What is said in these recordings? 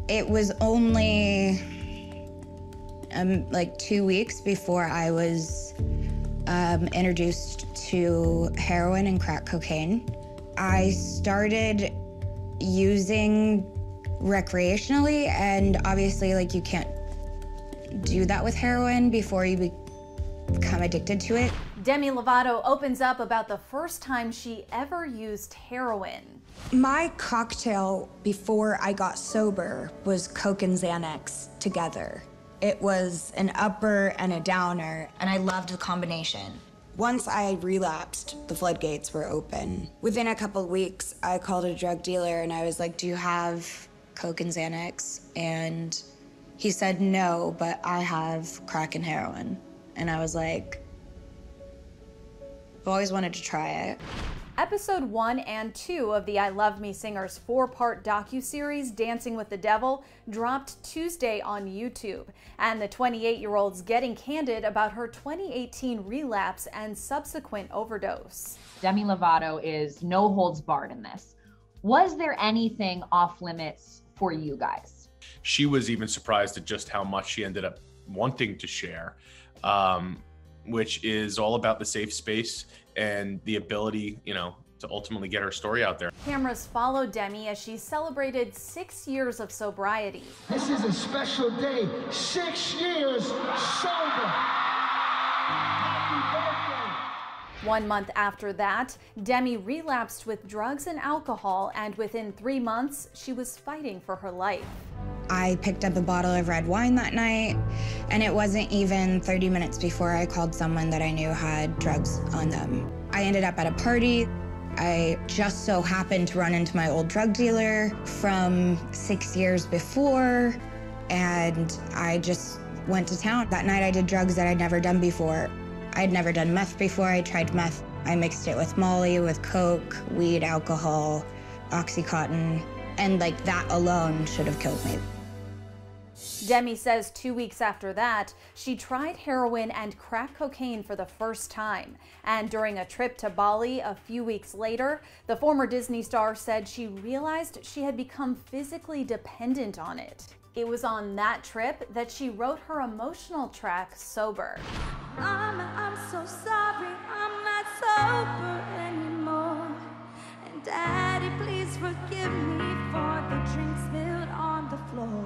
It was only like 2 weeks before I was introduced to heroin and crack cocaine. I started using recreationally, and obviously, like, you can't do that with heroin before you become addicted to it. Demi Lovato opens up about the first time she ever used heroin. My cocktail before I got sober was Coke and Xanax together. It was an upper and a downer, and I loved the combination. Once I relapsed, the floodgates were open. Within a couple of weeks, I called a drug dealer and I was like, do you have Coke and Xanax? And he said, no, but I have crack and heroin. And I was like, I've always wanted to try it. Episode 1 and 2 of the I Love Me Singers 4-part docuseries Dancing with the Devil dropped Tuesday on YouTube, and the 28-year-old's getting candid about her 2018 relapse and subsequent overdose. Demi Lovato is no holds barred in this. Was there anything off limits for you guys? She was even surprised at just how much she ended up wanting to share, which is all about the safe space and the ability, you know, to ultimately get her story out there. Cameras followed Demi as she celebrated 6 years of sobriety. This is a special day. 6 years sober. Happy birthday. 1 month after that, Demi relapsed with drugs and alcohol, and within 3 months, she was fighting for her life. I picked up a bottle of red wine that night, and it wasn't even 30 minutes before I called someone that I knew had drugs on them. I ended up at a party. I just so happened to run into my old drug dealer from 6 years before, and I just went to town. That night I did drugs that I'd never done before. I'd never done meth before. I tried meth. I mixed it with Molly, with Coke, weed, alcohol, Oxycontin, and like that alone should have killed me. Demi says 2 weeks after that, she tried heroin and crack cocaine for the first time. And during a trip to Bali a few weeks later, the former Disney star said she realized she had become physically dependent on it. It was on that trip that she wrote her emotional track, Sober. I'm so sorry, I'm not sober anymore. And Daddy, please forgive me for the drinks spilled on the floor.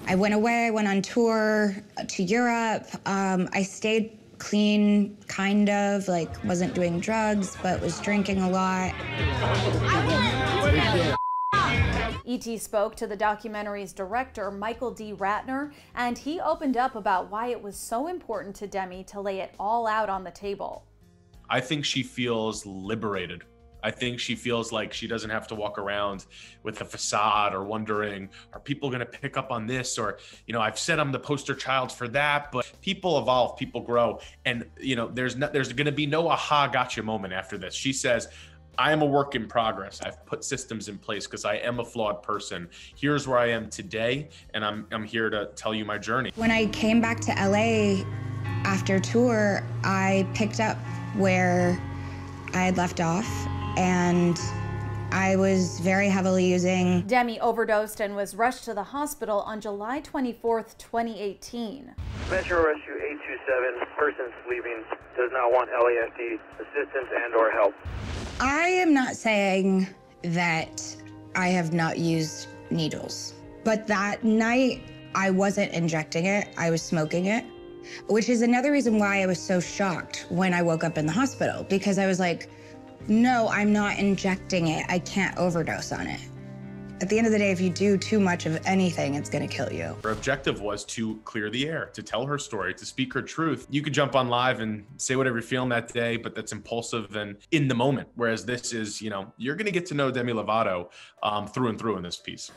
I went away, I went on tour to Europe. I stayed clean, kind of, like wasn't doing drugs, but was drinking a lot. E.T. spoke to the documentary's director, Michael D. Ratner, and he opened up about why it was so important to Demi to lay it all out on the table. I think she feels liberated. I think she feels like she doesn't have to walk around with a facade or wondering, are people going to pick up on this? Or, you know, I've said I'm the poster child for that, but people evolve, people grow. And, you know, there's going to be no aha gotcha moment after this. She says, I am a work in progress. I've put systems in place because I am a flawed person. Here's where I am today, and I'm here to tell you my journey. When I came back to LA after tour, I picked up where I had left off, and I was very heavily using. Demi overdosed and was rushed to the hospital on July 24th, 2018. Metro Rescue 827, persons leaving, does not want LAFD assistance and or help. I am not saying that I have not used needles, but that night I wasn't injecting it, I was smoking it, which is another reason why I was so shocked when I woke up in the hospital, because I was like, no, I'm not injecting it. I can't overdose on it. At the end of the day, if you do too much of anything, it's gonna kill you. Her objective was to clear the air, to tell her story, to speak her truth. You could jump on live and say whatever you're feeling that day, but that's impulsive and in the moment. Whereas this is, you know, you're gonna get to know Demi Lovato through and through in this piece.